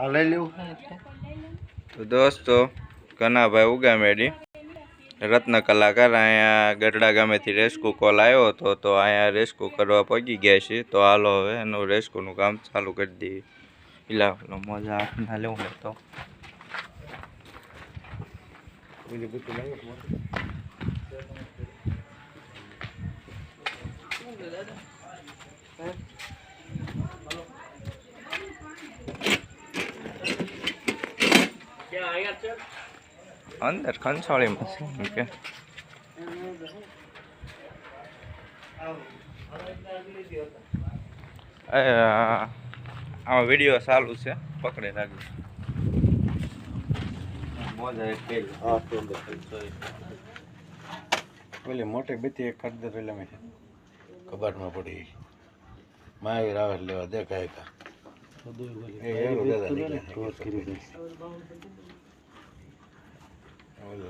આ લઈ લેવું. તો દોસ્તો કનાભાઈ ઉગામેડી રત્ન કલાકાર અહીંયા ગઢડા ગામેથી રેસ્ક્યુ કોલ આવ્યો હતો, તો અહીંયા રેસ્ક્યુ કરવા પહોંચી ગયા છે. તો હાલો હવે એનું રેસ્ક્યુનું કામ ચાલુ કરી દઈએ. પેલા મજા ના લેવું ને તો અંદર ખંસાળીમાં છે કે આમાં વિડીયો ચાલુ છે, પકડે રાખજો. પેલી મોટી બીતી એક કાઢ દે. પેલા મેં કબાટમાં પડી માય રાવત લેવા દેખાય કા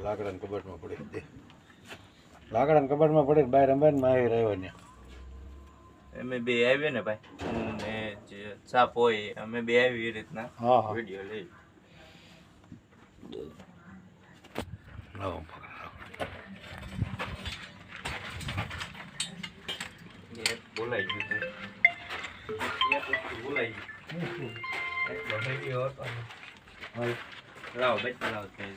લાકડાના કબાટમાં પડી દે. લાકડાના કબાટમાં પડે બહાર અંબાઈ ને માય રહ્યો ને અમે બે આવીએ ને ભાઈ, હું ને જે સાપ હોય અમે બે આવી એ રીતના વિડીયો લઈ બોલાઈ ગયું. બોલાઈ ગયું લાવો ભાઈ, લાવો થઈ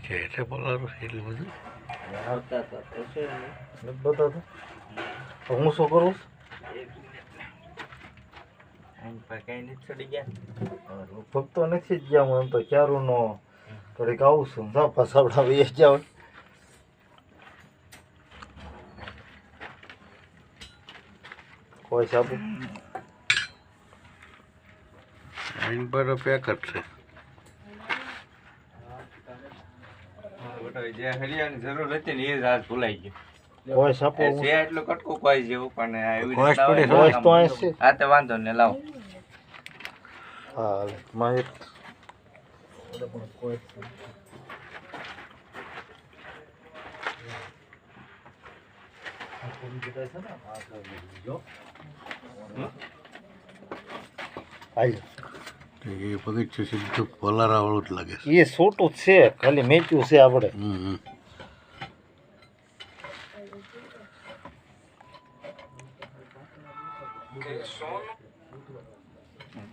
છે એટલે બોલાવું એટલું બધું બતાવતો હું શું કરું ચડી ગયા. ફક્તો નથી જ ગયા. હું એમ તો ક્યારું નો થોડીક આવું છું. પાછા વે જાવ કોઈ સાબુ આઈન પર પેકટ છે. જે હરિયાની જરૂર હતી ને એ જ આજ ભૂલાઈ ગયું. કોઈ સાપો છે એટલું કટકું કોઈ જેવું પણ એવી કોઈ તો અહીં છે. હા તે વાંધો ને લાવો. હા માહિત કોઈ એ પગથિયું સીધું પલારા વાળું જ લાગે છે. એ છોટું જ છે, ખાલી મેચ્યું છે આપણે.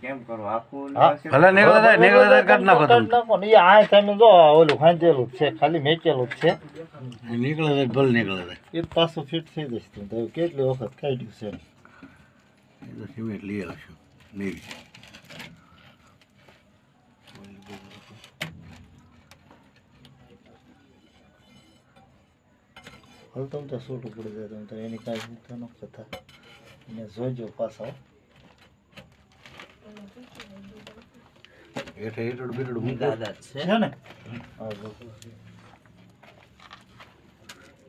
કેમ કરો આખું ભલે નીકળે કાઢ નાખો તમે. એ આ ટાઈમે જો ઓલું ખાંચેલું જ છે, ખાલી મેચેલું જ છે. નીકળે ભલે નીકળે એ પાછું ફિટ થઈ જશે. તો કેટલી વખત કાઢ્યું છે. એ તો સિમેન્ટ લઈ આવશું નહીં. હાલ તમે તો છૂટું પડી જાય. તમે તો એની કાંઈ તો ન કથા એને જોઈજો પાછા. એટલે હીટડ બીટડ દાદા છે છે ને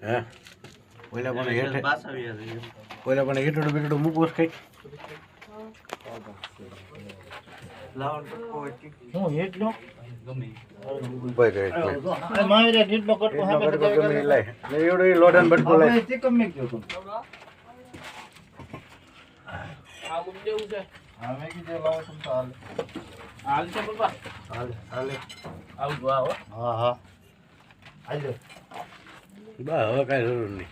હે ઓલા પણ હેઠે પાસ આવી જશે. ઓલા પણ હીટડ બીટડ મૂકો કઈ લાવો હું હેટલો ગમે ઉભા રહે આ મારે હેટલો કટકો હા ગમે લાય ને એવડો લોડન બટકો લાય. આપણે ચિકન મેક જો તું આ ગુમ દેવું છે. હા મેં કીધું લાવો તમ તો હાલ હાલ છે બાબા. હાલે આવું જો આવો. હા હા હાલે બા હવે કાંઈ જરૂર નહીં.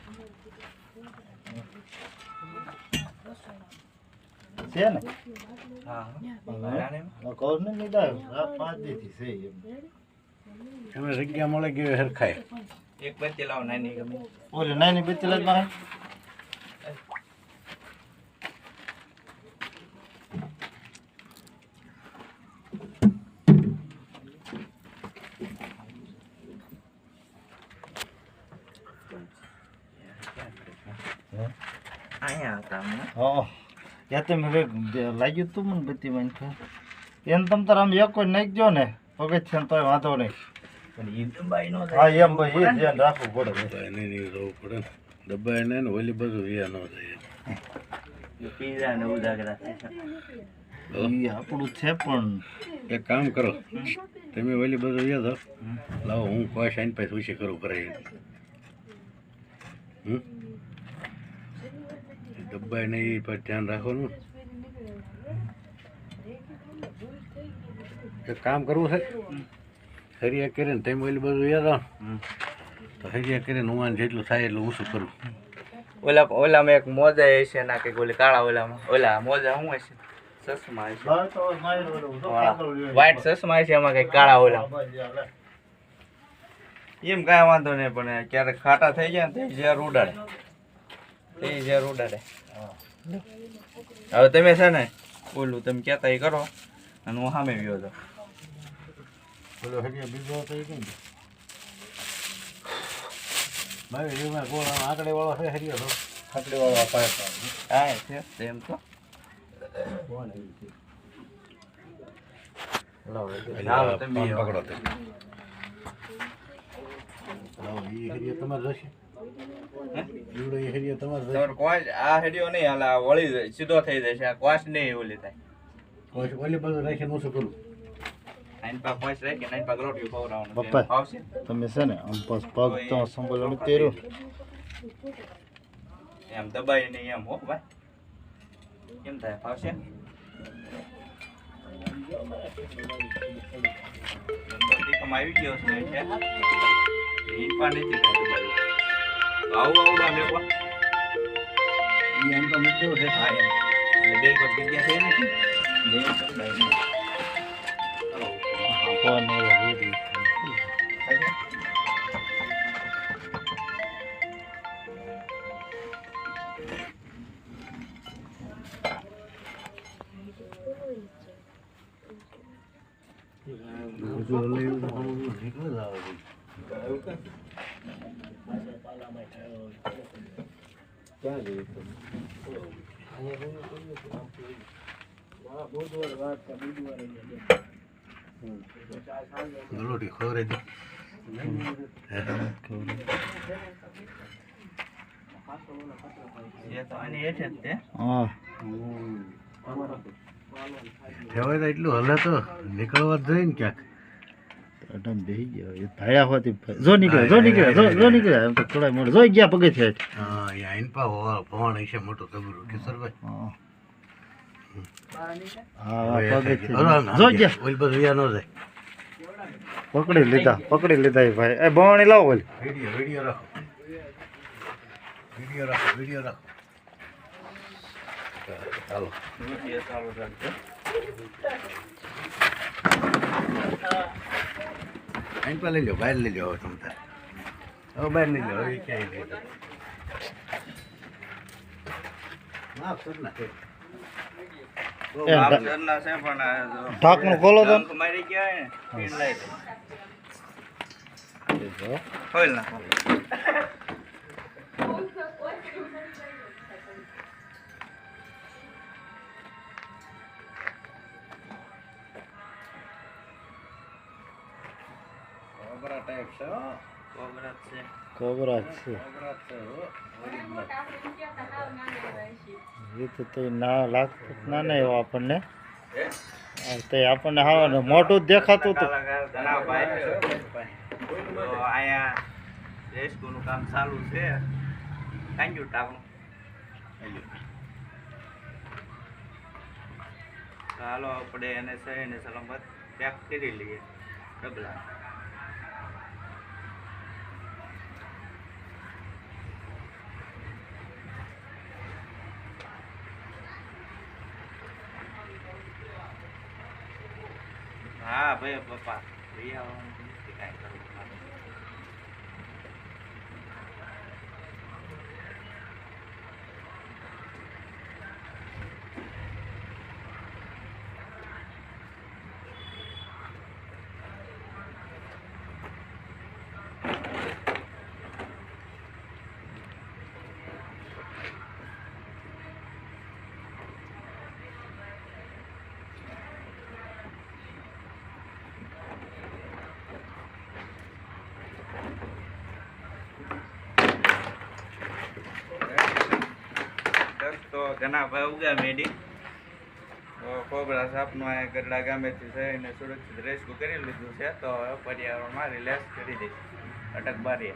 છે ને હા કહું ને લીધા 5 દીથી છે એમ. એમને જગ્યા મળે કે હરખાય. એક બત્તી લાવો નાની ગમે. ઓલે નાની બત્તી લાગ માં અહીંયા હતા હમણાં. હા યા તમે લાગ્યું તું મને બત્તી માં એને તમ તાર આમ એક નાખજો ને પગથિયાં તોય વાંધો નહીં. હા એમ ભાઈ એ ધ્યાન રાખવું પડે ભાઈ. ડબ્બા એને નહીં રહેવું પડે ને. ડબ્બા એને ને ઓલી બધું વ્યા ન થાય. ઈ આપણું છે પણ એક કામ કરો, તમે ઓલી બધું વ્યા દો, લાવો હું કોઈ સાઈન પાસે ઉછી કરું કરાય. ડબ્બા એને એ પર ધ્યાન રાખવાનું. એક કામ કરવું છે, હરિયા કરીને તમે ઓલી બધું યાદ આવો તો હરિયા કરીને હું જેટલું થાય એટલું ઓછું કરું. ઓલામાં એક મોજા હશે ના કે ઓલી કાળા ઓલા મોજા શું હશે? ચશ્મા હશે, વ્હાઈટ ચશ્મા હશે, એમાં કઈ કાળા ઓલા. એમ કાંઈ વાંધો નહીં, પણ ક્યારેક ખાટા થઈ જાય ને તે ઝેર ઉડાડે. હવે તમે છે ને બોલું તમે કહેતા એ કરો અને હું સામે ગયો હતો. બોલો હરિયા બીજો હતો એ કેમ ભાઈ એમાં ગોળ આંકડે વાળો છે હરિયો તો આંકડે વાળો હા છે એમ તો લાવો તમે પકડો તે લાવો એ હરિયો તમારે જશે. એવડો એ હરિયો તમારે જશે. તમારે કોચ આ હેડિયો નહીં હાલ આ વળી જાય સીધો થઈ જશે. આ કોચ નહીં ઓલી થાય. કોઈ ઓલી બધું રાખીને ઓછું કરું. નાઈન પાક કોચ રાખી નાઈન પાક રોટી ખવડાવવાનું પપ્પા. આવશે. તમે છે ને આમ બસ પગ તો સંભાળવાનું પહેર્યું. એમ દબાઈ નહીં એમ હો ભાઈ. કેમ થાય ફાવશે? આવી ગયો છે ઈન પણ નથી થાય. આવું ના લેવા એ આમ તો મુદ્દો છે. હા એમ બે પર જગ્યા છે નથી બે પર બાઈ ફોન હોય ગલોટી ખવરે દે. એ તો આની હેઠે જ તે. હા ઠેવાય તો એટલું હલે તો નીકળવા જ જોઈએ ને ક્યાંક. અડમ બેહી ગયો એ ભાયા હોતી જો નીકળે જો નીકળે એમ તો થોડા મોડે જોઈ ગયા પગે છે. હા એ આઈન પા ભણ છે મોટું તબરું કિશોરભાઈ. હા પગે છે જો જો ગયા ઓલ બધું યા ન જાય. પકડી લીધા એ ભાઈ એ બવાણી લાવો ઓલી વિડીયો રાખો. ચાલો રોટી ચાલુ રાખજો. આઈન પા લઈ લો, બહાર લઈ લો. હવે તમે તાર હવે બહાર લઈ લો. હવે ક્યાંય લઈ લો. માફ કર નાખે. બાપ ઘરના છે પણ ઢાંકણું ખોલો તો ડંખ મારી ગયા હે પીણ લઈ દે ખોલ નાખો. કોબરા ટાઈપ છે હો. કોબરા છે. કોબરા છે કોબરા છે હો. એ તો ના લાગતું ના નહીં એવો આપણને તે આપણને હા મોટું જ દેખાતું હતું. કલાકાર ધનાભાઈ તો અહીંયા રેસ્કોનું કામ ચાલુ છે. થેન્ક યુ ટાકનું. ચાલો આપણે એને સહીને સલામત પેક કરી લઈએ ડબલા. હા ભાઈ પપ્પા લઈ આવવાનું નથી કાંઈ કરવું. બસ તો ઘણા ભાઈ ઉગા મેડી તો કોબરા સાપનું અહીંયા ગરડા ગામેથી થઈને સુરક્ષિત રેસ્ક્યુ કરી લીધું છે. તો હવે પર્યાવરણમાં રિલેક્સ કરી દઈશું અટક બારીએ.